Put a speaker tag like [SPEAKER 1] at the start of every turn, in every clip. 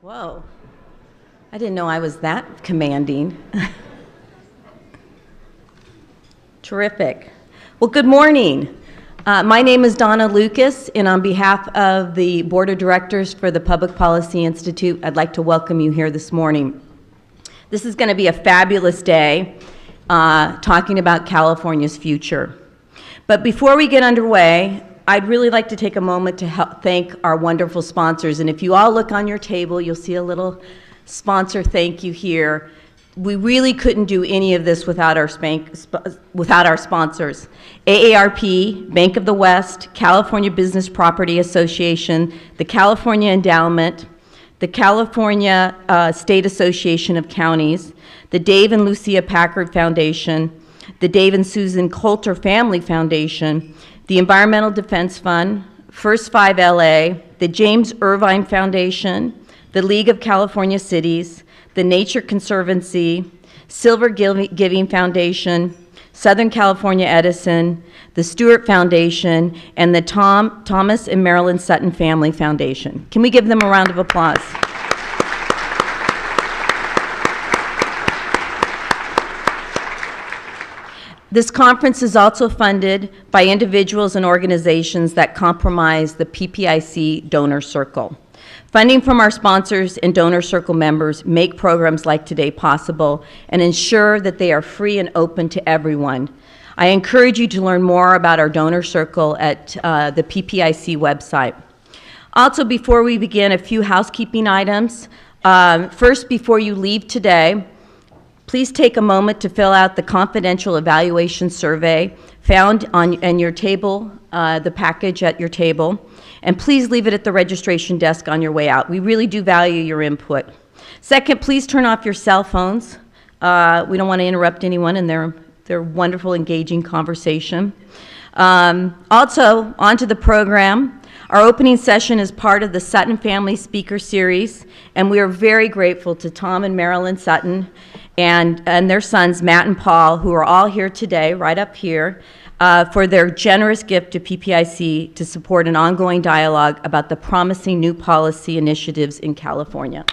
[SPEAKER 1] Whoa. I didn't know I was that commanding. Terrific. Well, good morning. My name is Donna Lucas, and on behalf of the Board of Directors for the Public Policy Institute, I'd like to welcome you here this morning. This is going to be a fabulous day talking about California's future. But before we get underway, I'd really like to take a moment to thank our wonderful sponsors. And if you all look on your table, you'll see a little sponsor thank you here. We really couldn't do any of this without our sponsors. AARP, Bank of the West, California Business Property Association, the California Endowment, the California State Association of Counties, the Dave and Lucia Packard Foundation, the Dave and Susan Coulter Family Foundation, the Environmental Defense Fund, First 5 LA, the James Irvine Foundation, the League of California Cities, the Nature Conservancy, Silver Giving Foundation, Southern California Edison, the Stewart Foundation, and the Thomas and Marilyn Sutton Family Foundation. Can we give them a round of applause? This conference is also funded by individuals and organizations that comprise the PPIC donor circle. Funding from our sponsors and donor circle members make programs like today possible and ensure that they are free and open to everyone. I encourage you to learn more about our donor circle at the PPIC website. Also, before we begin, a few housekeeping items. First, before you leave today, please take a moment to fill out the confidential evaluation survey found on your table, the package at your table, and please leave it at the registration desk on your way out. We really do value your input. Second, please turn off your cell phones. We don't want to interrupt anyone in their wonderful, engaging conversation. Also, onto the program. Our opening session is part of the Sutton Family Speaker Series, and we are very grateful to Tom and Marilyn Sutton and their sons, Matt and Paul, who are all here today, right up here, for their generous gift to PPIC to support an ongoing dialogue about the promising new policy initiatives in California.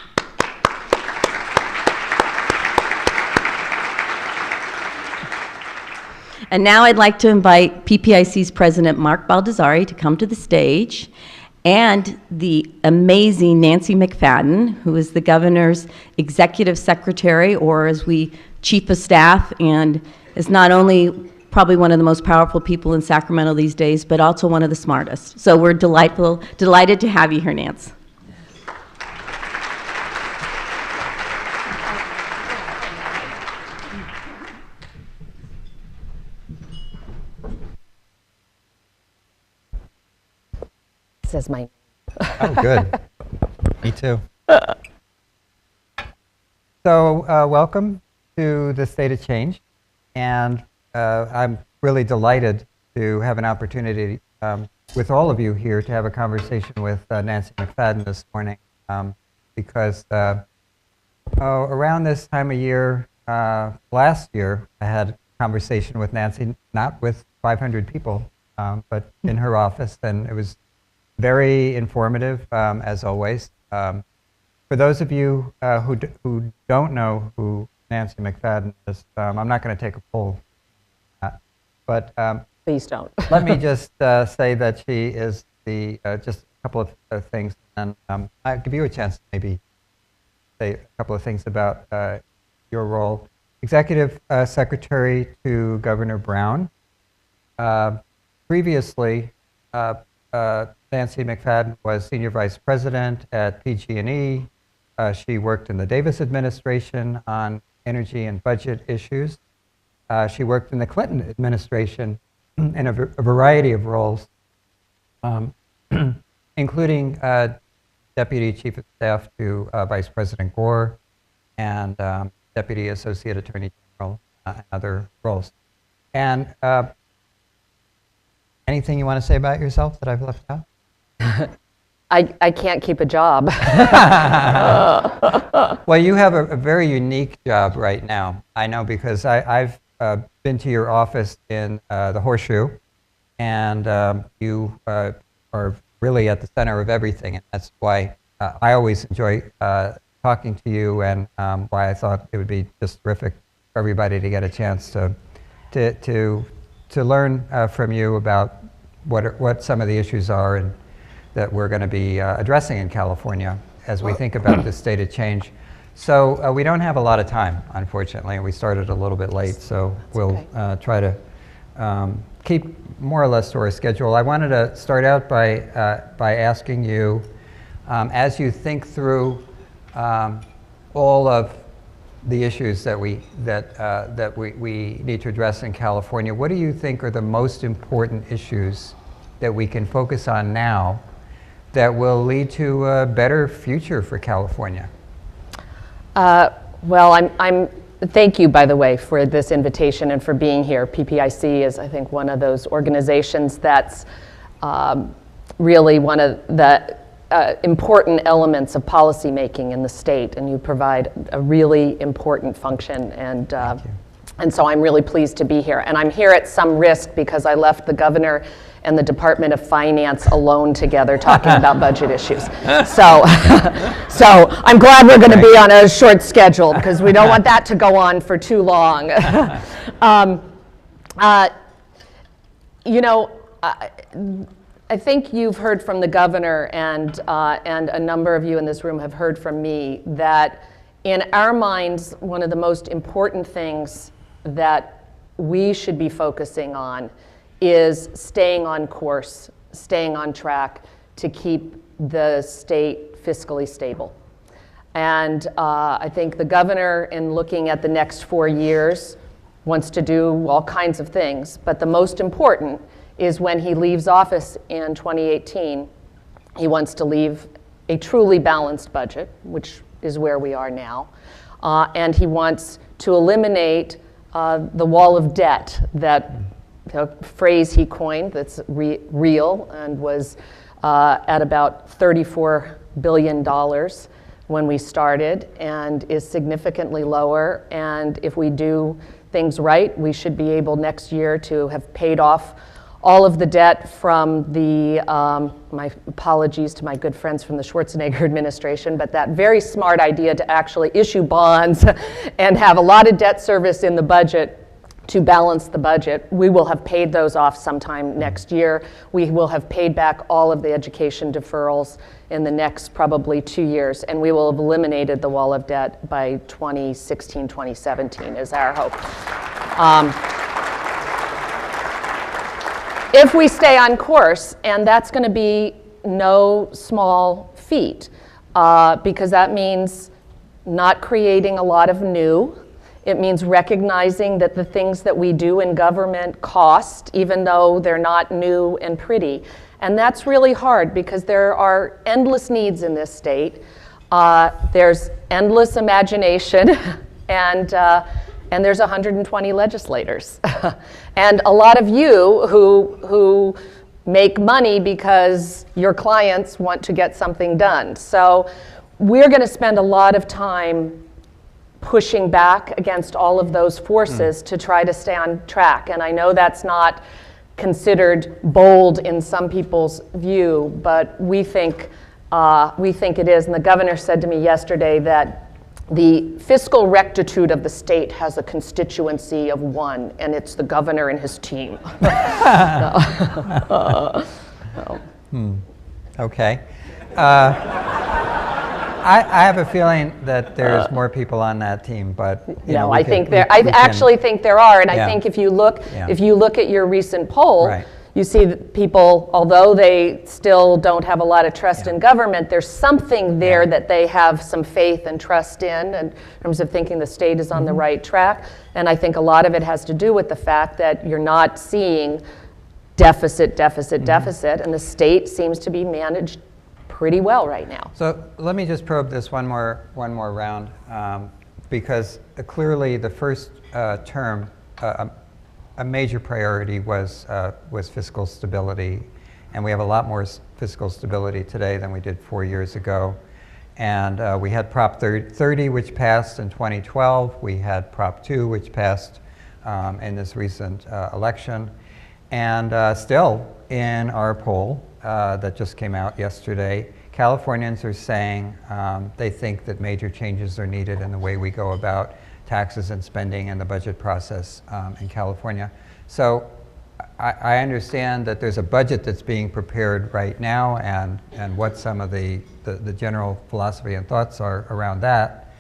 [SPEAKER 1] And now I'd like to invite PPIC's President Mark Baldassare to come to the stage, and the amazing Nancy McFadden, who is the governor's executive secretary, or as we, chief of staff, and is not only probably one of the most powerful people in Sacramento these days, but also one of the smartest. So we're delighted to have you here, Nance.
[SPEAKER 2] Says my name.
[SPEAKER 3] Oh, good. Me too. So welcome to the State of Change, and I'm really delighted to have an opportunity with all of you here to have a conversation with Nancy McFadden this morning, because around this time of year, last year, I had a conversation with Nancy, not with 500 people, but in her office, and it was very informative, as always. For those of you who don't know who Nancy McFadden is, I'm not going to take a poll, but
[SPEAKER 2] please don't.
[SPEAKER 3] Let me just say that she is just a couple of things, and I'll give you a chance to maybe say a couple of things about your role. Executive Secretary to Governor Brown. Previously, Nancy McFadden was Senior Vice President at PG&E. She worked in the Davis administration on energy and budget issues. She worked in the Clinton administration in a variety of roles, including Deputy Chief of Staff to Vice President Gore and Deputy Associate Attorney General and other roles. And anything you want to say about yourself that I've left out?
[SPEAKER 2] I can't keep a job.
[SPEAKER 3] Well, you have a very unique job right now. I know, because I've been to your office in the Horseshoe, and you are really at the center of everything, and that's why I always enjoy talking to you, and why I thought it would be just terrific for everybody to get a chance to learn from you about what some of the issues are and that we're going to be addressing in California as we think about the state of change. So we don't have a lot of time, unfortunately. We started a little bit late, so we'll try to keep more or less to our schedule. I wanted to start out by asking you, as you think through all of the issues that we need to address in California, what do you think are the most important issues that we can focus on now that will lead to a better future for California?
[SPEAKER 2] Well, thank you, by the way, for this invitation and for being here. PPIC is, I think, one of those organizations that's really one of the important elements of policymaking in the state, and you provide a really important function. And so I'm really pleased to be here. And I'm here at some risk because I left the governor and the Department of Finance alone together talking about budget issues. So I'm glad we're going to be on a short schedule because we don't want that to go on for too long. You know, I think you've heard from the governor, and a number of you in this room have heard from me, that in our minds, one of the most important things that we should be focusing on is staying on course, staying on track to keep the state fiscally stable. And I think the governor, in looking at the next 4 years, wants to do all kinds of things, but the most important is when he leaves office in 2018, he wants to leave a truly balanced budget, which is where we are now, and he wants to eliminate the wall of debt, that phrase he coined that's real and was at about $34 billion when we started and is significantly lower. And if we do things right, we should be able next year to have paid off all of the debt from the, my apologies to my good friends from the Schwarzenegger administration, but that very smart idea to actually issue bonds and have a lot of debt service in the budget to balance the budget. We will have paid those off sometime next year. We will have paid back all of the education deferrals in the next probably 2 years, and we will have eliminated the wall of debt by 2016, 2017 is our hope. If we stay on course, and that's going to be no small feat, because that means not creating a lot of new. It means recognizing that the things that we do in government cost, even though they're not new and pretty. And that's really hard because there are endless needs in this state. There's endless imagination, and there's 120 legislators. And a lot of you who make money because your clients want to get something done. So we're going to spend a lot of time pushing back against all of those forces to try to stay on track. And I know that's not considered bold in some people's view, but we think it is. And the governor said to me yesterday that the fiscal rectitude of the state has a constituency of one, and it's the governor and his team.
[SPEAKER 3] Okay. I have a feeling that there's more people on that team, but
[SPEAKER 2] no, I actually think there are, and I think if you look at your recent poll,
[SPEAKER 3] right,
[SPEAKER 2] you see that people, although they still don't have a lot of trust in government, there's something there that they have some faith and trust in terms of thinking the state is on the right track. And I think a lot of it has to do with the fact that you're not seeing deficit, and the state seems to be managed pretty well right now.
[SPEAKER 3] So let me just probe this one more round, because clearly the first term, a major priority was fiscal stability, and we have a lot more fiscal stability today than we did 4 years ago. And we had Prop 30, which passed in 2012. We had Prop 2, which passed in this recent election. And still, in our poll that just came out yesterday, Californians are saying they think that major changes are needed in the way we go about taxes and spending and the budget process in California. So I understand that there's a budget that's being prepared right now, and what some of the general philosophy and thoughts are around that.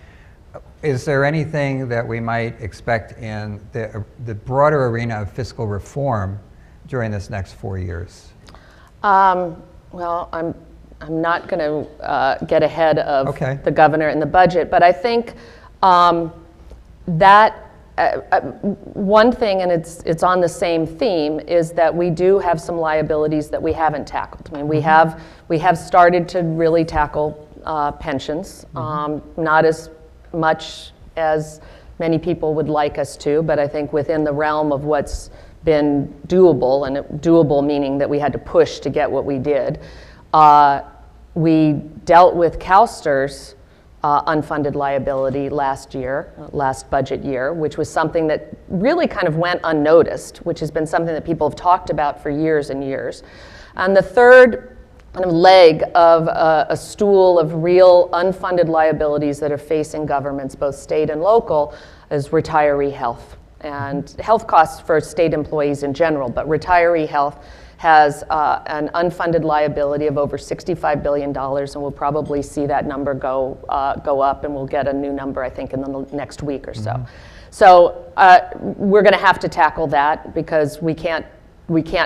[SPEAKER 3] Is there anything that we might expect in the broader arena of fiscal reform during this next 4 years?
[SPEAKER 2] Well, I'm not going to get ahead of
[SPEAKER 3] Okay.
[SPEAKER 2] the governor and the budget, but I think that one thing, and it's on the same theme, is that we do have some liabilities that we haven't tackled. I mean, we have started to really tackle pensions, not as much as many people would like us to, but I think within the realm of what's been doable, and doable meaning that we had to push to get what we did. We dealt with CalSTRS unfunded liability last budget year, which was something that really kind of went unnoticed, which has been something that people have talked about for years and years. And the third kind of leg of a stool of real unfunded liabilities that are facing governments, both state and local, is retiree health. And health costs for state employees in general, but retiree health has an unfunded liability of over $65 billion, and we'll probably see that number go up, and we'll get a new number, I think, in the next week or so. So we're going to have to tackle that, because we can't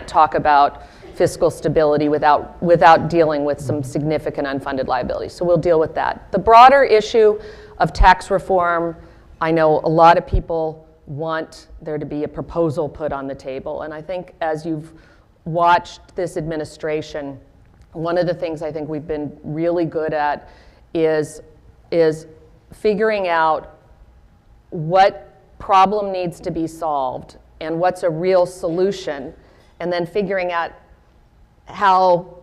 [SPEAKER 2] talk about fiscal stability without dealing with some significant unfunded liabilities. So we'll deal with that. The broader issue of tax reform, I know a lot of people want there to be a proposal put on the table, and I think as you've watched this administration, one of the things I think we've been really good at is figuring out what problem needs to be solved and what's a real solution, and then figuring out how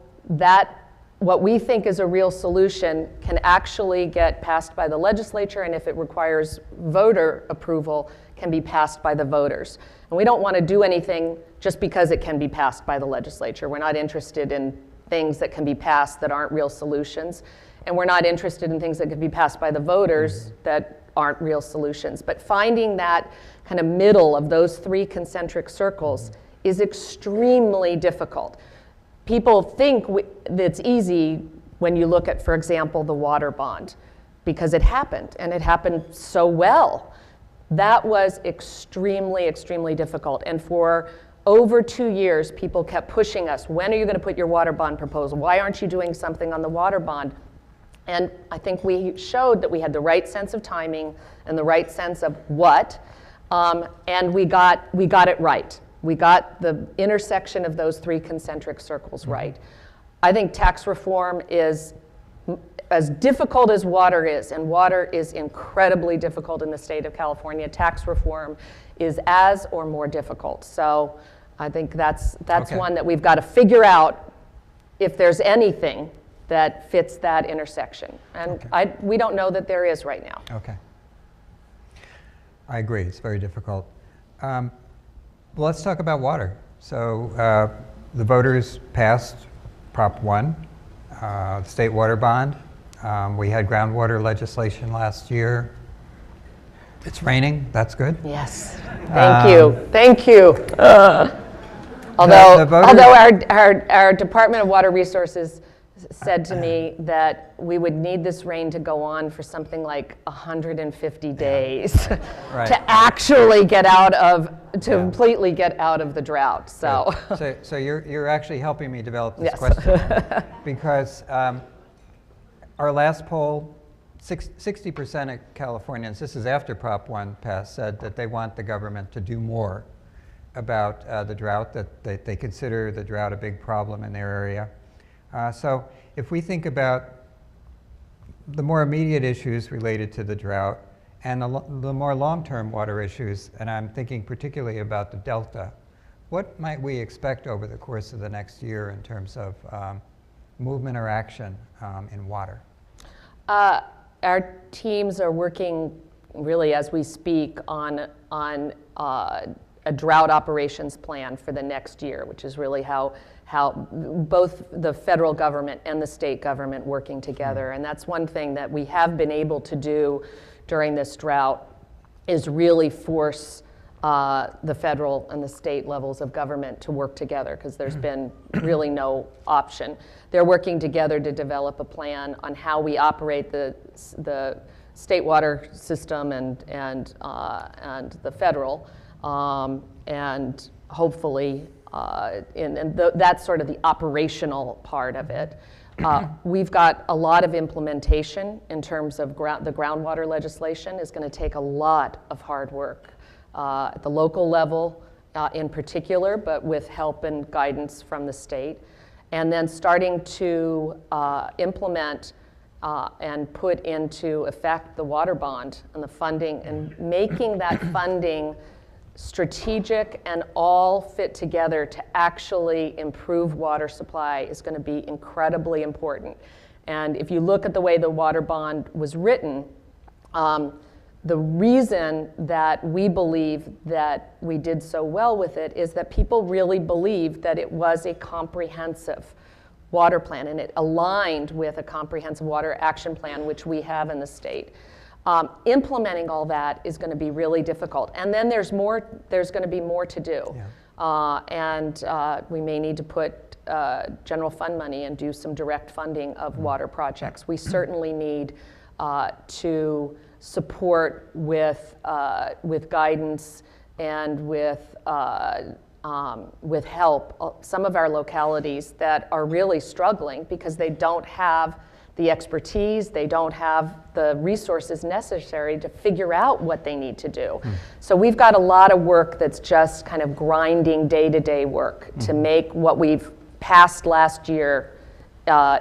[SPEAKER 2] what we think is a real solution can actually get passed by the legislature, and if it requires voter approval, can be passed by the voters. And we don't want to do anything just because it can be passed by the legislature. We're not interested in things that can be passed that aren't real solutions. And we're not interested in things that can be passed by the voters that aren't real solutions. But finding that kind of middle of those three concentric circles is extremely difficult. People think it's easy when you look at, for example, the water bond, because it happened, and it happened so well. That was extremely, extremely difficult. And for over 2 years, people kept pushing us. When are you going to put your water bond proposal? Why aren't you doing something on the water bond? And I think we showed that we had the right sense of timing and the right sense of what, and we got it right. We got the intersection of those three concentric circles right. I think tax reform is as difficult as water is, and water is incredibly difficult in the state of California. Tax reform is as or more difficult. So I think that's
[SPEAKER 3] Okay.
[SPEAKER 2] one that we've got to figure out if there's anything that fits that intersection. And
[SPEAKER 3] Okay.
[SPEAKER 2] we don't know that there is right now.
[SPEAKER 3] Okay. I agree, it's very difficult. Well, let's talk about water. So the voters passed Prop 1, the state water bond. We had groundwater legislation last year. It's raining, that's good.
[SPEAKER 2] Yes, thank you. Although our Department of Water Resources said to me that we would need this rain to go on for something like 150 days
[SPEAKER 3] Right.
[SPEAKER 2] to actually completely get out of the drought. So,
[SPEAKER 3] So you're actually helping me develop this
[SPEAKER 2] Yes.
[SPEAKER 3] question, because our last poll, 60% of Californians, this is after Prop 1 passed, said that they want the government to do more about the drought, that they consider the drought a big problem in their area. So if we think about the more immediate issues related to the drought and the more long-term water issues, and I'm thinking particularly about the Delta, what might we expect over the course of the next year in terms of movement or action in water?
[SPEAKER 2] our teams are working really as we speak on a drought operations plan for the next year, which is really how both the federal government and the state government working together. And that's one thing that we have been able to do during this drought, is really force the federal and the state levels of government to work together, because there's been really no option. They're working together to develop a plan on how we operate the state water system and the federal, and hopefully, that's sort of the operational part of it. We've got a lot of implementation in terms of the groundwater legislation is going to take a lot of hard work at the local level in particular, but with help and guidance from the state. And then starting to implement and put into effect the water bond and the funding, and making that funding strategic and all fit together to actually improve water supply is going to be incredibly important. And if you look at the way the water bond was written, the reason that we believe that we did so well with it is that people really believed that it was a comprehensive water plan, and it aligned with a comprehensive water action plan, which we have in the state. Implementing all that is going to be really difficult, and then there's going to be more to do. Yeah. We may need to put general fund money and do some direct funding of water projects. We certainly need to support with guidance and with help some of our localities that are really struggling because they don't have the expertise, they don't have the resources necessary to figure out what they need to do. So we've got a lot of work that's just kind of grinding day-to-day work to make what we've passed last year,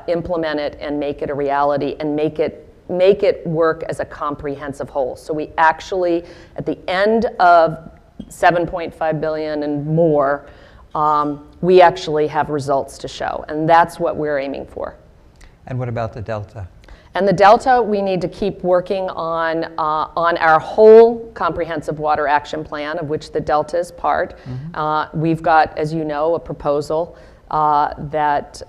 [SPEAKER 2] implement it and make it a reality, and make it work as a comprehensive whole. So we actually, at the end of $7.5 billion and more, we actually have results to show, and that's what we're aiming for.
[SPEAKER 3] And what about the Delta?
[SPEAKER 2] And the Delta, we need to keep working on our whole comprehensive water action plan, of which the Delta is part. We've got, as you know, a proposal that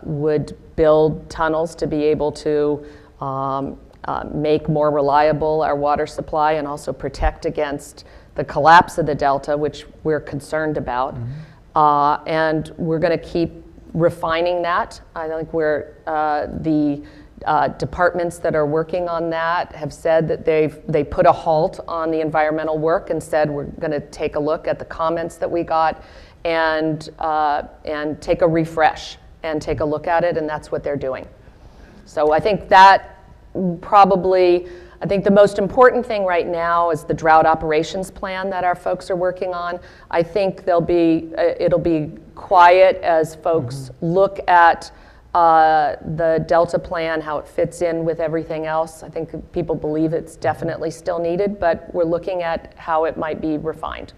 [SPEAKER 2] would build tunnels to be able to make more reliable our water supply and also protect against the collapse of the Delta, which we're concerned about. And we're going to keep refining that. I think the departments that are working on that have said that they put a halt on the environmental work and said we're going to take a look at the comments that we got and take a refresh and take a look at it, and that's what they're doing. So I think that I think the most important thing right now is the drought operations plan that our folks are working on. I think it'll be quiet as folks look at the Delta plan, how it fits in with everything else. I think people believe it's definitely still needed, but we're looking at how it might be refined.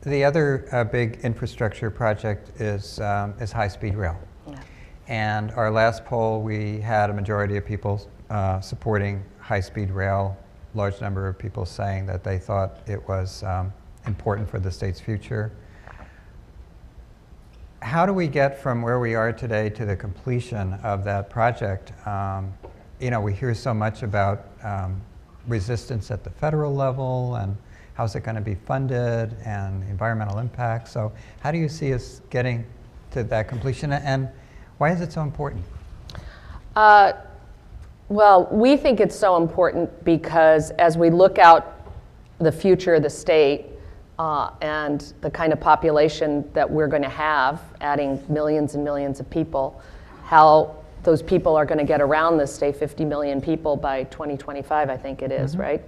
[SPEAKER 3] The other big infrastructure project is high-speed rail. Yeah. And our last poll, we had a majority of people supporting high-speed rail, large number of people saying that they thought it was important for the state's future. How do we get from where we are today to the completion of that project? We hear so much about resistance at the federal level, and how's it going to be funded, and environmental impact. So how do you see us getting to that completion, and why is it so important?
[SPEAKER 2] Well, we think it's so important because as we look out the future of the state and the kind of population that we're going to have, adding millions and millions of people, how those people are going to get around this, say 50 million people by 2025, I think it is, right?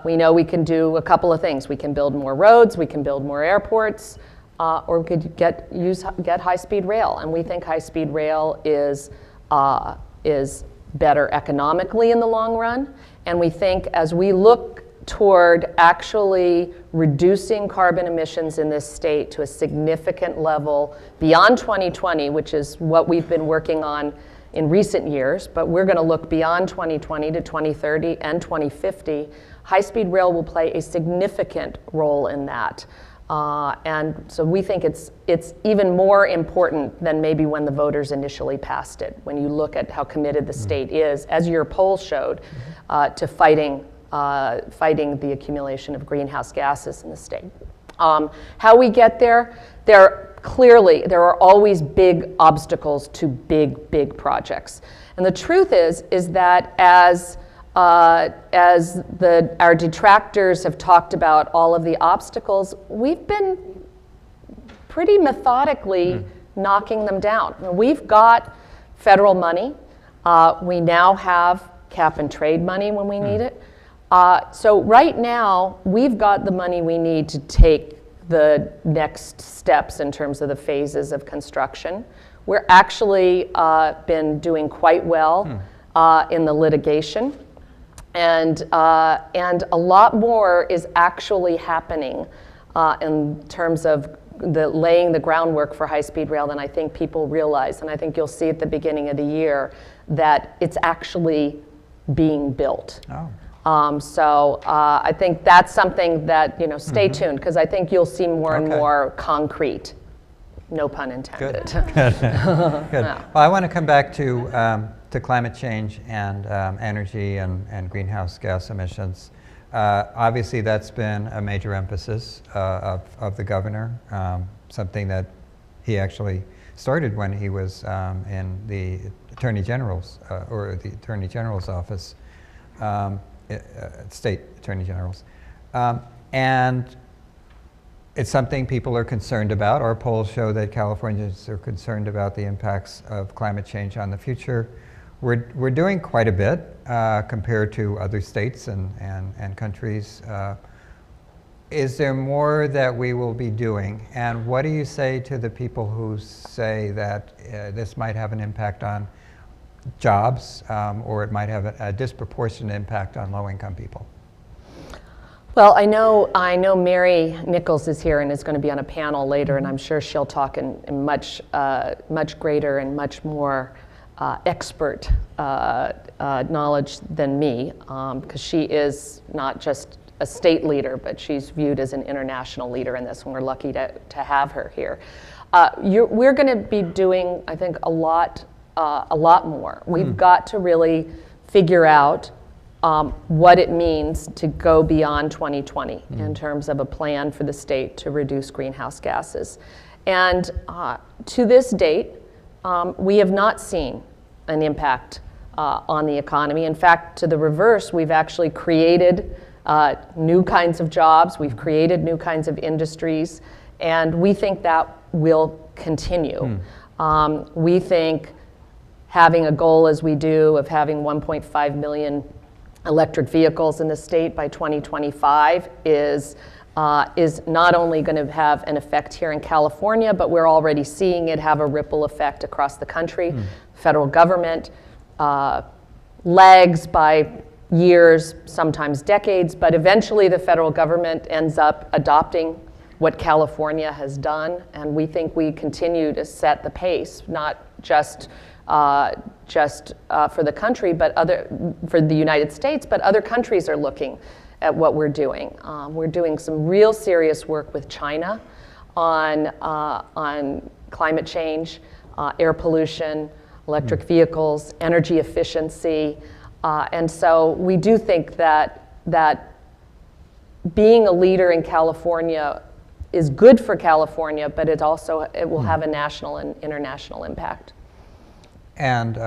[SPEAKER 2] We know we can do a couple of things. We can build more roads, we can build more airports, or we could get high-speed rail. And we think high-speed rail is better economically in the long run. And we think as we look toward actually reducing carbon emissions in this state to a significant level beyond 2020, which is what we've been working on in recent years, but we're going to look beyond 2020 to 2030 and 2050, High-speed rail will play a significant role in that. And so we think it's even more important than maybe when the voters initially passed it, when you look at how committed the state is, as your poll showed, to fighting the accumulation of greenhouse gases in the state. How we get there, there are always big obstacles to big projects. And the truth is that as our detractors have talked about all of the obstacles, we've been pretty methodically knocking them down. We've got federal money. We now have cap and trade money when we need it. So right now, we've got the money we need to take the next steps in terms of the phases of construction. We're actually been doing quite well in the litigation. And a lot more is actually happening in terms of laying the groundwork for high-speed rail than I think people realize. And I think you'll see at the beginning of the year that it's actually being built.
[SPEAKER 3] Oh.
[SPEAKER 2] So I think that's something that, stay tuned, because I think you'll see more and more concrete. No pun intended.
[SPEAKER 3] Good. Well, I want to come back to climate change and energy and greenhouse gas emissions. Obviously, that's been a major emphasis of the governor, something that he actually started when he was in the Attorney General's or the Attorney General's office, state Attorney General's, and it's something people are concerned about. Our polls show that Californians are concerned about the impacts of climate change on the future. We're doing quite a bit compared to other states and countries. Is there more that we will be doing? And what do you say to the people who say that this might have an impact on jobs or it might have a disproportionate impact on low-income people?
[SPEAKER 2] Well, I know Mary Nichols is here and is going to be on a panel later, and I'm sure she'll talk in much greater and much more expert knowledge than me, because she is not just a state leader, but she's viewed as an international leader in this, and we're lucky to have her here. We're going to be doing, I think, a lot more. We've got to really figure out what it means to go beyond 2020 in terms of a plan for the state to reduce greenhouse gases. And to this date, we have not seen an impact on the economy. In fact, to the reverse, we've actually created new kinds of jobs, we've created new kinds of industries, and we think that will continue. We think having a goal as we do of having 1.5 million electric vehicles in the state by 2025 is not only going to have an effect here in California, but we're already seeing it have a ripple effect across the country. Federal government lags by years, sometimes decades, but eventually the federal government ends up adopting what California has done, and we think we continue to set the pace, not just for the country, but for the United States, but other countries are looking at what we're doing. We're doing some real serious work with China on climate change, air pollution, electric vehicles, energy efficiency, and so we do think that being a leader in California is good for California, but it will have a national and international impact.
[SPEAKER 3] And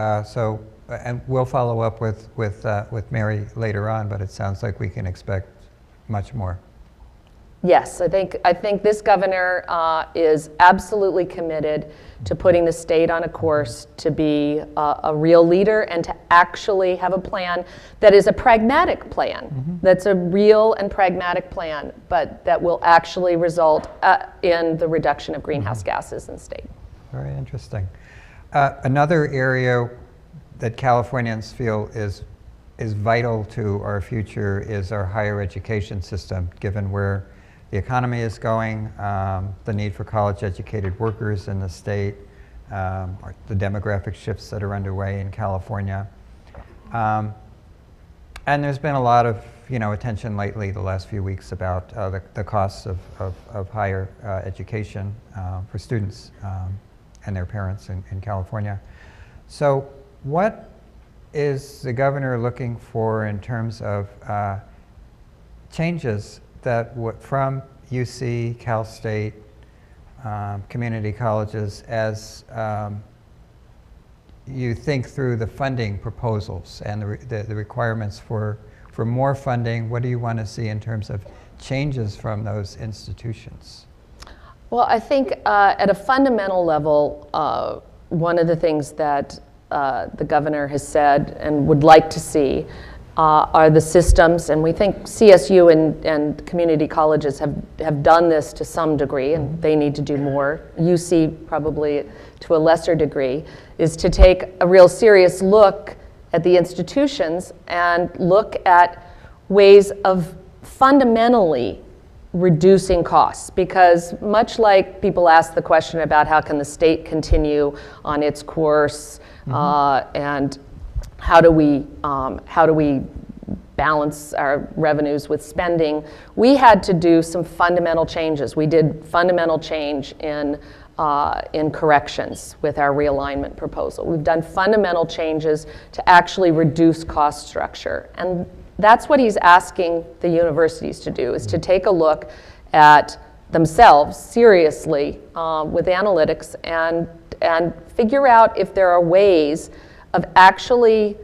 [SPEAKER 3] and we'll follow up with Mary later on, but it sounds like we can expect much more.
[SPEAKER 2] Yes, I think this governor is absolutely committed to putting the state on a course to be a real leader and to actually have a plan that is a pragmatic plan, that's a real and pragmatic plan, but that will actually result in the reduction of greenhouse gases in the state.
[SPEAKER 3] Very interesting. Another area that Californians feel is vital to our future is our higher education system, given where the economy is going, the need for college-educated workers in the state, the demographic shifts that are underway in California. And there's been a lot of attention lately the last few weeks about the costs of higher education for students and their parents in California. So what is the governor looking for in terms of changes that from UC, Cal State, community colleges, as you think through the funding proposals and the requirements for more funding? What do you want to see in terms of changes from those institutions?
[SPEAKER 2] Well, I think at a fundamental level, one of the things that the governor has said and would like to see are the systems, and we think CSU and community colleges have done this to some degree, and they need to do more. UC probably to a lesser degree, is to take a real serious look at the institutions and look at ways of fundamentally reducing costs, because much like people ask the question about how can the state continue on its course, and how do we balance our revenues with spending, we had to do some fundamental changes. We did fundamental change in corrections with our realignment proposal. We've done fundamental changes to actually reduce cost structure, and that's what he's asking the universities to do, is to take a look at themselves seriously with analytics and figure out if there are ways of actually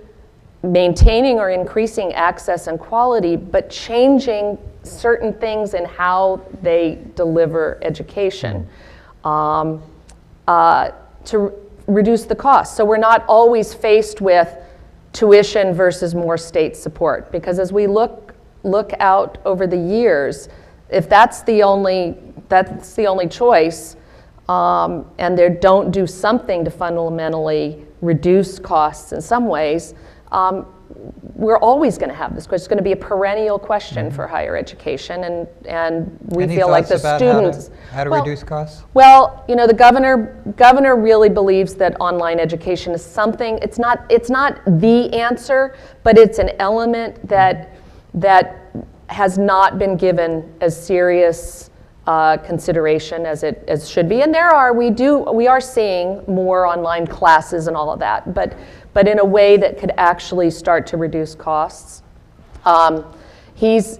[SPEAKER 2] maintaining or increasing access and quality, but changing certain things in how they deliver education to reduce the cost. So we're not always faced with tuition versus more state support, because as we look out over the years, if that's the only choice, and they don't do something to fundamentally reduce costs in some ways, we're always going to have this question. It's going to be a perennial question for higher education, and we feel like the students.
[SPEAKER 3] How to reduce costs?
[SPEAKER 2] Well, the governor really believes that online education is something. It's not the answer, but it's an element that has not been given as serious consideration as it should be. And we are seeing more online classes and all of that, but in a way that could actually start to reduce costs. He's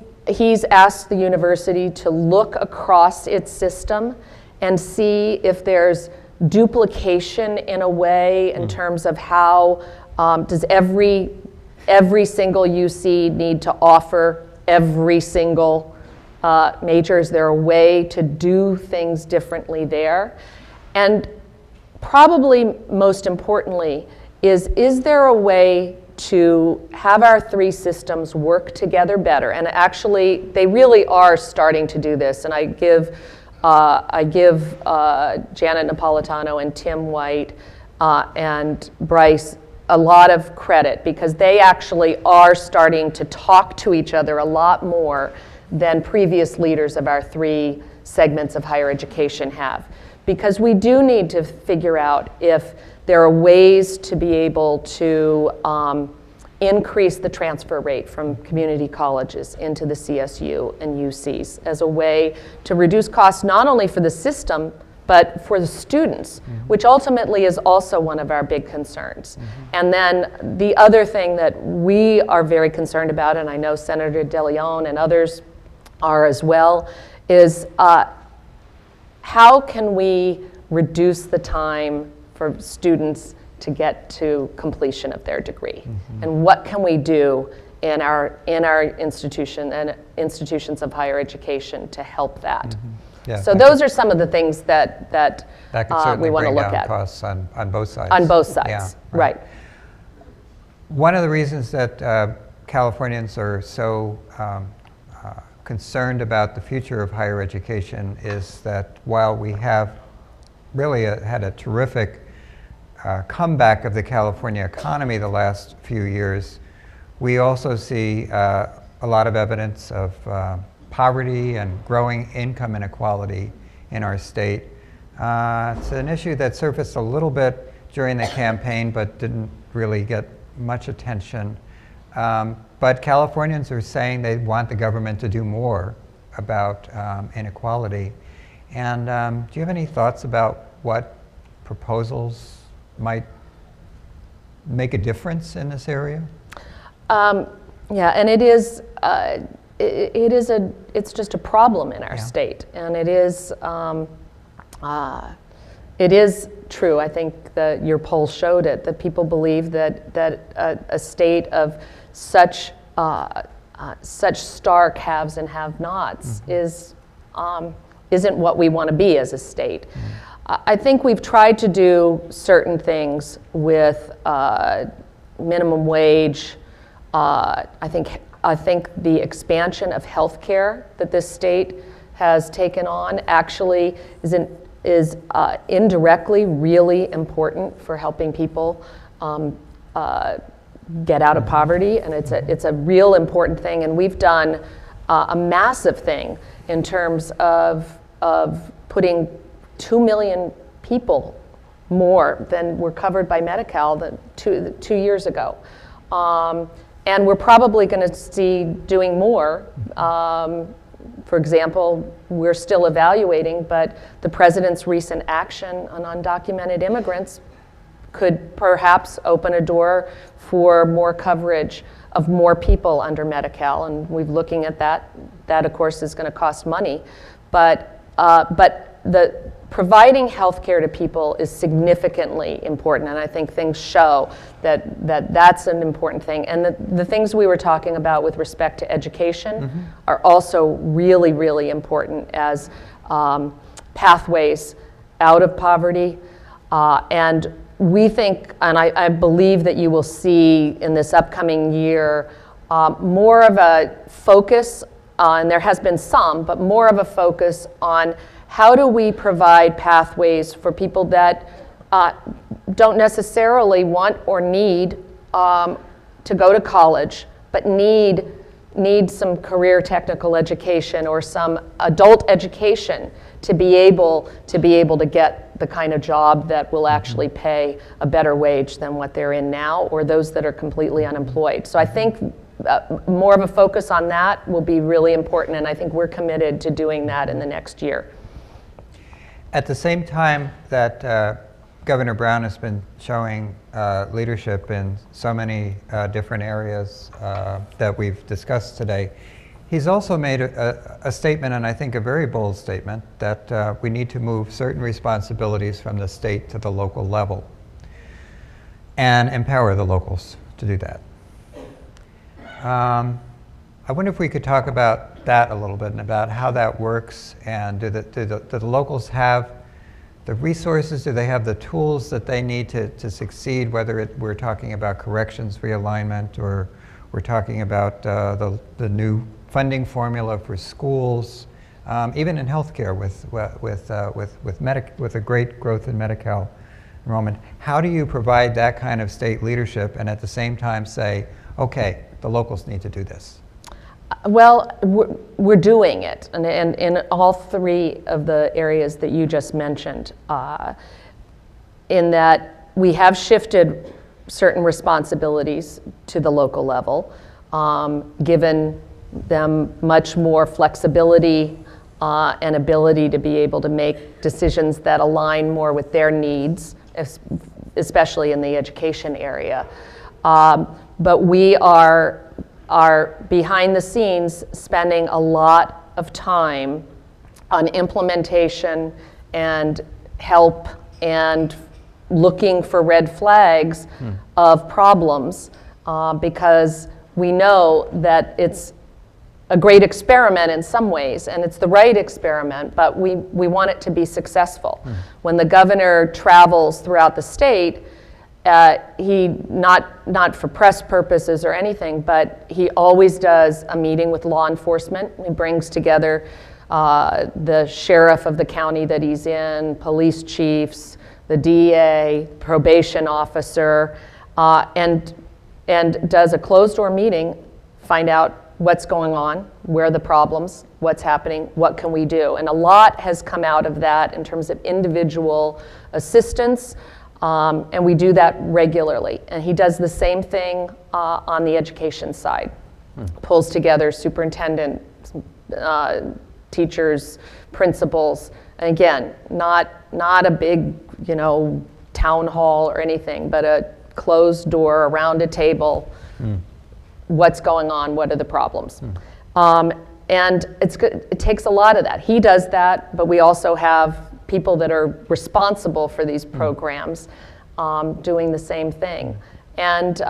[SPEAKER 2] asked the university to look across its system and see if there's duplication in a way in terms of how does every single UC need to offer every single major? Is there a way to do things differently there? And probably most importantly, is there a way to have our three systems work together better? And actually, they really are starting to do this. And I give Janet Napolitano and Tim White and Bryce a lot of credit, because they actually are starting to talk to each other a lot more than previous leaders of our three segments of higher education have. Because we do need to figure out if there are ways to be able to increase the transfer rate from community colleges into the CSU and UCs as a way to reduce costs not only for the system, but for the students, which ultimately is also one of our big concerns. And then the other thing that we are very concerned about, and I know Senator DeLeon and others are as well, is how can we reduce the time for students to get to completion of their degree? And what can we do in our institution and institutions of higher education to help that?
[SPEAKER 3] Yeah,
[SPEAKER 2] so those are some of the things that we want to look at.
[SPEAKER 3] Costs on both sides.
[SPEAKER 2] On both sides,
[SPEAKER 3] yeah,
[SPEAKER 2] right.
[SPEAKER 3] One of the reasons that Californians are so concerned about the future of higher education is that while we have really had a terrific comeback of the California economy the last few years, we also see a lot of evidence of poverty and growing income inequality in our state. It's an issue that surfaced a little but during the campaign, but didn't really get much attention. But But Californians are saying they want the government to do more about inequality. And do you have any thoughts about what proposals might make a difference in this area?
[SPEAKER 2] Yeah, and it is it's just a problem in our state, and it is true. I think that your poll showed it, that people believe that a state of such stark haves and have-nots isn't what we want to be as a state. I think we've tried to do certain things with minimum wage. I think the expansion of healthcare that this state has taken on actually is indirectly really important for helping people get out of poverty, and it's a real important thing. And we've done a massive thing in terms of putting 2 million people more than were covered by Medi-Cal 2 years ago. And we're probably going to see doing more. For example, we're still evaluating, but the president's recent action on undocumented immigrants could perhaps open a door for more coverage of more people under Medi-Cal, and we're looking at that. That, of course, is going to cost money, but the providing health care to people is significantly important, and I think things show that's an important thing. And the things we were talking about with respect to education are also really, really important as pathways out of poverty. And we think, and I believe that you will see in this upcoming year more of a focus, and there has been some, but more of a focus on how do we provide pathways for people that don't necessarily want or need to go to college, but need some career technical education or some adult education to be able to get the kind of job that will actually pay a better wage than what they're in now, or those that are completely unemployed. So I think more of a focus on that will be really important, and I think we're committed to doing that in the next year.
[SPEAKER 3] At the same time that Governor Brown has been showing leadership in so many different areas that we've discussed today, he's also made a statement, and I think a very bold statement, that we need to move certain responsibilities from the state to the local level and empower the locals to do that. I wonder if we could talk about that a little bit and about how that works, and do the locals have the resources, do they have the tools that they need to succeed, whether we're talking about corrections realignment, or we're talking about the new funding formula for schools, even in healthcare with a great growth in Medi-Cal enrollment. How do you provide that kind of state leadership and at the same time say, okay, the locals need to do this?
[SPEAKER 2] Well, we're doing it, and in all three of the areas that you just mentioned, in that we have shifted certain responsibilities to the local level, given them much more flexibility and ability to be able to make decisions that align more with their needs, especially in the education area. But we are behind the scenes spending a lot of time on implementation and help and looking for red flags of problems, because we know that it's a great experiment in some ways, and it's the right experiment, but we want it to be successful. When the governor travels throughout the state, he, not for press purposes or anything, but he always does a meeting with law enforcement. He brings together the sheriff of the county that he's in, police chiefs, the DA, probation officer, and does a closed-door meeting, find out what's going on, where are the problems, what's happening, what can we do. And a lot has come out of that in terms of individual assistance. And we do that regularly. And he does the same thing on the education side. pulls together superintendent, teachers, principals. And again, not a big, town hall or anything, but a closed door around a table. What's going on? What are the problems? And it takes a lot of that. He does that, but we also have people that are responsible for these programs doing the same thing. And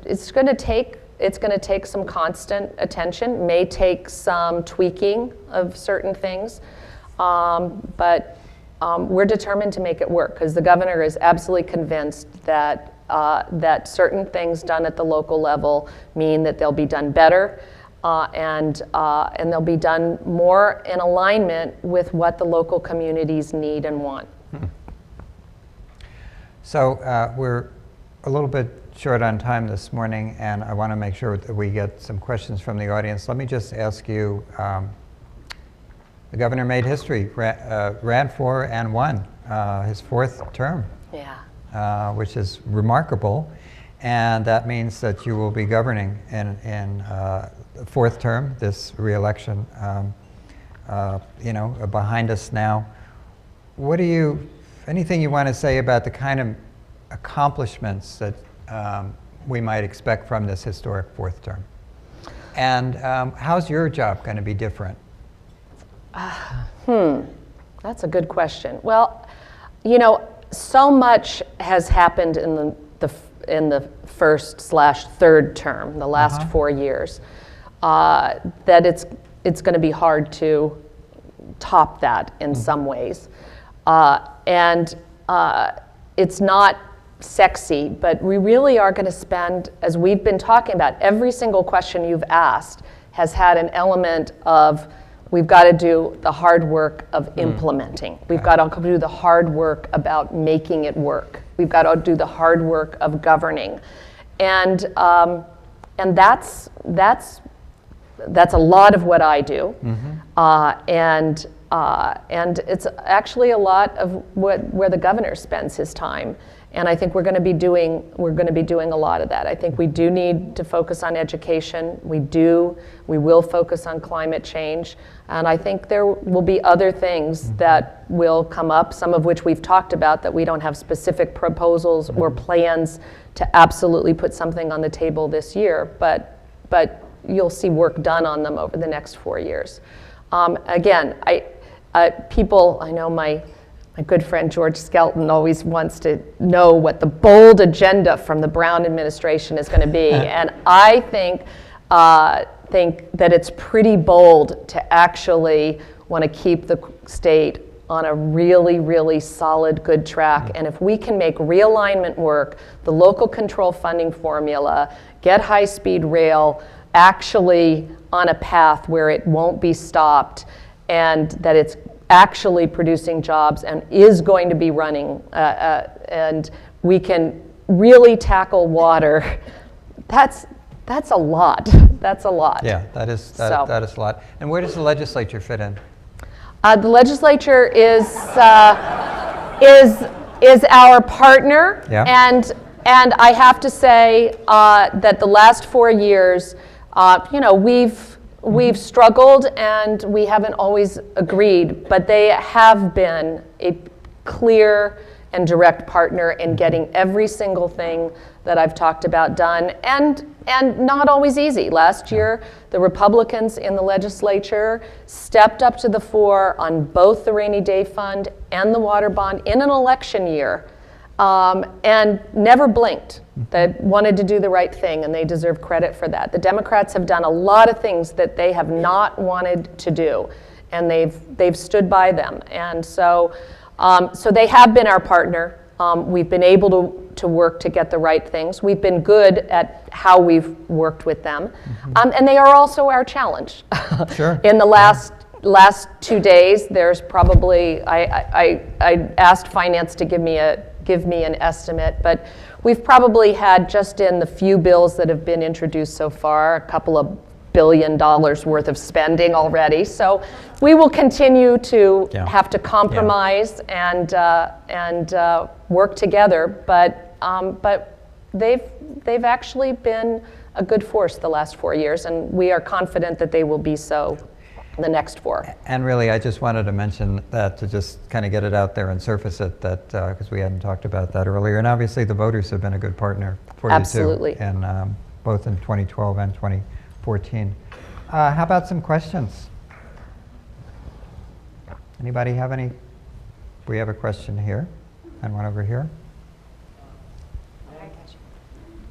[SPEAKER 2] it's going to take some constant attention, may take some tweaking of certain things, but we're determined to make it work, because the governor is absolutely convinced that that certain things done at the local level mean that they'll be done better, and they'll be done more in alignment with what the local communities need and want.
[SPEAKER 3] So we're a little bit short on time this morning, and I want to make sure that we get some questions from the audience. Let me just ask you, the governor made history, ran for and won his fourth term.
[SPEAKER 2] Yeah.
[SPEAKER 3] Which is remarkable, and that means that you will be governing in the fourth term, this re-election, behind us now. Anything you want to say about the kind of accomplishments that we might expect from this historic fourth term? And how's your job going to be different?
[SPEAKER 2] That's a good question. Well, so much has happened in the first/third term, the last 4 years, that it's going to be hard to top that in some ways, and it's not sexy, but we really are going to spend, as we've been talking about, every single question you've asked has had an element of, we've got to do the hard work of implementing. We've got to do the hard work about making it work. We've got to do the hard work of governing, and that's a lot of what I do, and it's actually a lot of where the governor spends his time. And I think we're going to be doing a lot of that. I think we do need to focus on education. We will focus on climate change. And I think there will be other things that will come up, some of which we've talked about, that we don't have specific proposals or plans to absolutely put something on the table this year, but you'll see work done on them over the next 4 years. Again, I know my good friend George Skelton always wants to know what the bold agenda from the Brown administration is going to be, and I think that it's pretty bold to actually want to keep the state on a really, really solid, good track. And if we can make realignment work, the local control funding formula, get high-speed rail actually on a path where it won't be stopped, and that it's actually producing jobs and is going to be running, and we can really tackle water, that's a lot. That's a lot.
[SPEAKER 3] Yeah, that is a lot. And where does the legislature fit in?
[SPEAKER 2] The legislature is our partner, and I have to say that the last 4 years, we've struggled and we haven't always agreed, but they have been a clear and direct partner in getting every single thing that I've talked about done, and not always easy. Last year, the Republicans in the legislature stepped up to the fore on both the rainy day fund and the water bond in an election year, and never blinked. They wanted to do the right thing, and they deserve credit for that. The Democrats have done a lot of things that they have not wanted to do, and they've stood by them. And so they have been our partner. We've been able to work to get the right things. We've been good at how we've worked with them, and they are also our challenge.
[SPEAKER 3] Sure.
[SPEAKER 2] In the last 2 days, there's probably I asked finance to give me an estimate, but we've probably had, just in the few bills that have been introduced so far, a couple of $1 billion worth of spending already. So we will continue to have to compromise and work together. But they've actually been a good force the last 4 years, and we are confident that they will be so the next 4.
[SPEAKER 3] And really, I just wanted to mention that to just kind of get it out there and surface it, that because we hadn't talked about that earlier. And obviously, the voters have been a good partner for
[SPEAKER 2] Absolutely.
[SPEAKER 3] you too, and both in 2012 and 2014. How about some questions? Anybody have any? We have a question here and one over here.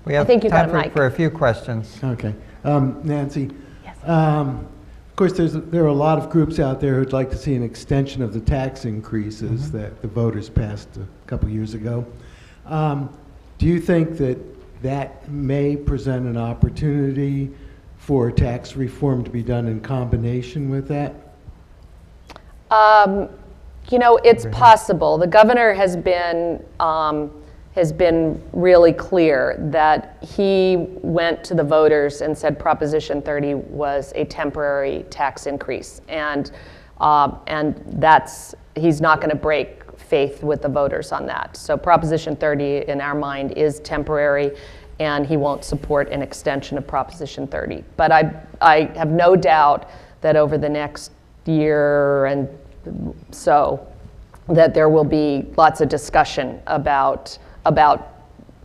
[SPEAKER 3] We have
[SPEAKER 2] think you got
[SPEAKER 3] time
[SPEAKER 2] a mic.
[SPEAKER 3] for a few questions.
[SPEAKER 4] Okay. Nancy, of course, there are a lot of groups out there who'd like to see an extension of the tax increases that the voters passed a couple years ago. Do you think that that may present an opportunity for tax reform to be done in combination with that?
[SPEAKER 2] You know, it's possible. The governor has been really clear that he went to the voters and said Proposition 30 was a temporary tax increase, and he's not going to break faith with the voters on that. So Proposition 30, in our mind, is temporary, and he won't support an extension of Proposition 30. But I have no doubt that over the next year and so that there will be lots of discussion about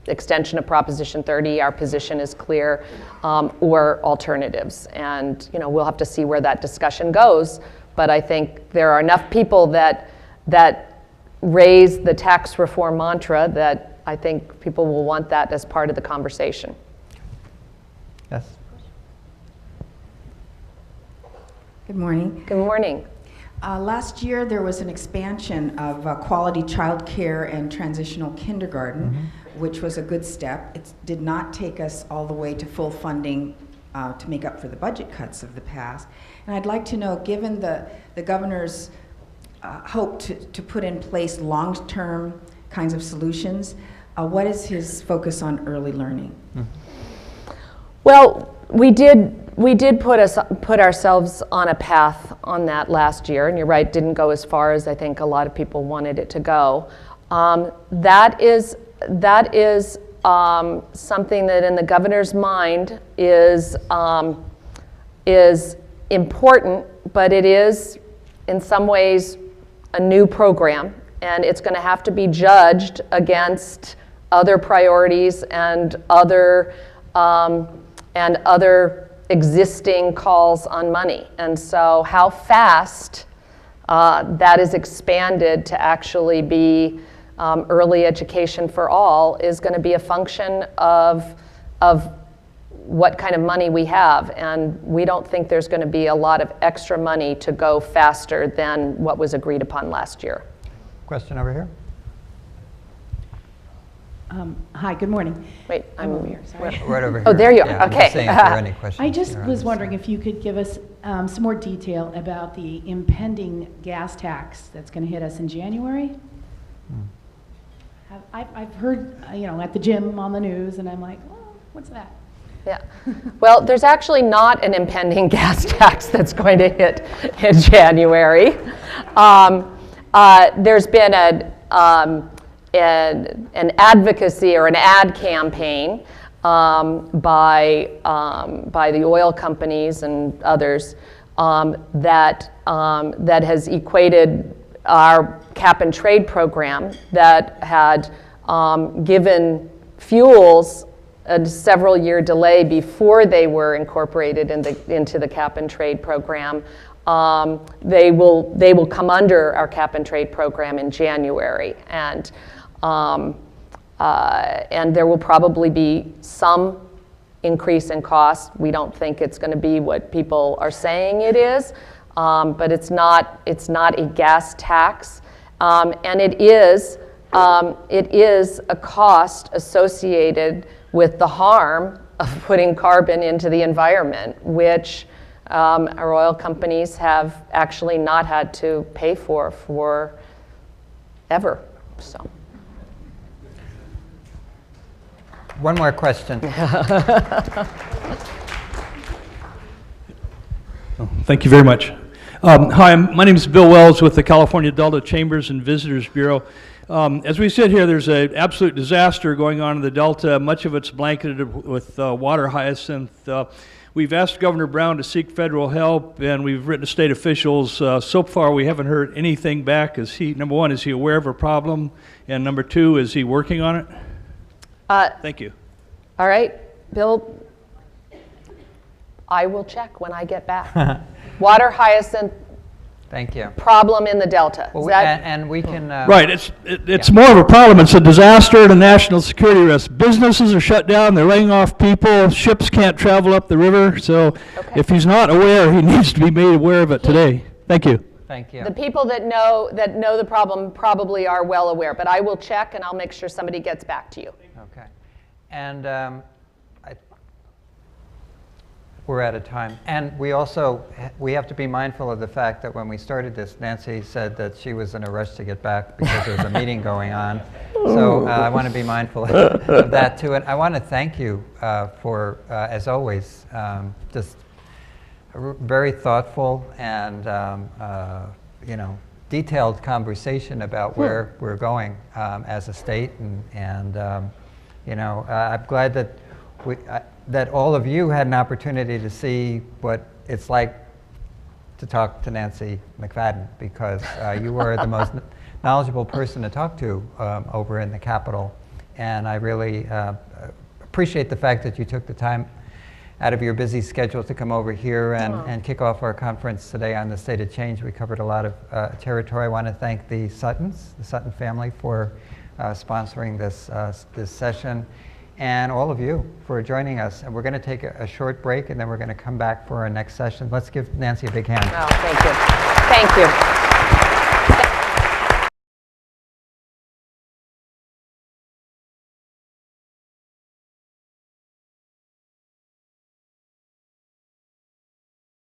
[SPEAKER 2] extension of Proposition 30. Our position is clear, or alternatives. And you know, we'll have to see where that discussion goes. But I think there are enough people that raise the tax reform mantra that I think people will want that as part of the conversation.
[SPEAKER 3] Yes.
[SPEAKER 5] Good morning.
[SPEAKER 2] Good morning.
[SPEAKER 5] Last year, there was an expansion of quality childcare and transitional kindergarten, which was a good step. It did not take us all the way to full funding to make up for the budget cuts of the past. And I'd like to know, given the governor's hope to put in place long-term kinds of solutions, what is his focus on early learning?
[SPEAKER 2] Well, we did put ourselves on a path on that last year, and you're right, didn't go as far as I think a lot of people wanted it to go. That is something that in the governor's mind is important, but it is in some ways a new program, and it's going to have to be judged against other priorities and other existing calls on money. And so how fast that is expanded to actually be early education for all is going to be a function of what kind of money we have. And we don't think there's going to be a lot of extra money to go faster than what was agreed upon last year.
[SPEAKER 3] Question over here.
[SPEAKER 6] Hi, good morning.
[SPEAKER 2] Wait, I'm
[SPEAKER 6] over here, sorry.
[SPEAKER 3] Right over here.
[SPEAKER 2] Oh, there you are.
[SPEAKER 3] Yeah, I'm
[SPEAKER 2] Okay.
[SPEAKER 3] just saying if there are any questions.
[SPEAKER 6] I just
[SPEAKER 3] here on
[SPEAKER 6] was
[SPEAKER 3] this
[SPEAKER 6] wondering
[SPEAKER 3] side.
[SPEAKER 6] if you could give us some more detail about the impending gas tax that's going to hit us in January. I've heard, at the gym on the news, and I'm like, oh, what's that?
[SPEAKER 2] Yeah. Well, there's actually not an impending gas tax that's going to hit in January. There's been an advocacy or an ad campaign by the oil companies and others that has equated our cap and trade program that had given fuels a several-year delay before they were incorporated into the cap and trade program. They will come under our cap and trade program in January, and there will probably be some increase in cost. We don't think it's going to be what people are saying it is, but it's not a gas tax, and it is a cost associated with the harm of putting carbon into the environment, which our oil companies have actually not had to pay for ever. So.
[SPEAKER 3] One more question.
[SPEAKER 7] Thank you very much. Hi, my name is Bill Wells with the California Delta Chambers and Visitors Bureau. As we sit here, there's an absolute disaster going on in the Delta. Much of it's blanketed with water hyacinth. We've asked Governor Brown to seek federal help, and we've written to state officials. So far, we haven't heard anything back. Number one, is he aware of a problem? And number two, is he working on it? Thank you.
[SPEAKER 2] All right, Bill, I will check when I get back. Water hyacinth
[SPEAKER 3] Thank you.
[SPEAKER 2] problem in the Delta.
[SPEAKER 3] Well,
[SPEAKER 2] Is that,
[SPEAKER 3] and we can...
[SPEAKER 7] Right, it's more of a problem. It's a disaster and a national security risk. Businesses are shut down, they're laying off people, ships can't travel up the river, so if he's not aware, he needs to be made aware of it today. Thank you.
[SPEAKER 3] Thank you.
[SPEAKER 2] the people that know the problem probably are well aware, but I will check and I'll make sure somebody gets back to you.
[SPEAKER 3] Okay. And we're out of time. And we also, we have to be mindful of the fact that when we started this, Nancy said that she was in a rush to get back because there was a meeting going on. So I want to be mindful of that too. And I want to thank you for, as always, just a very thoughtful and, you know, detailed conversation about where we're going as a state. And you know, I'm glad that that all of you had an opportunity to see what it's like to talk to Nancy McFadden, because you were the most knowledgeable person to talk to over in the Capitol. And I really appreciate the fact that you took the time out of your busy schedule to come over here and kick off our conference today on the State of Change. We covered a lot of territory. I want to thank the Suttons, the Sutton family, for sponsoring this session, and all of you for joining us. And we're going to take a short break, and then we're going to come back for our next session. Let's give Nancy a big hand.
[SPEAKER 2] Oh, thank you. Thank you.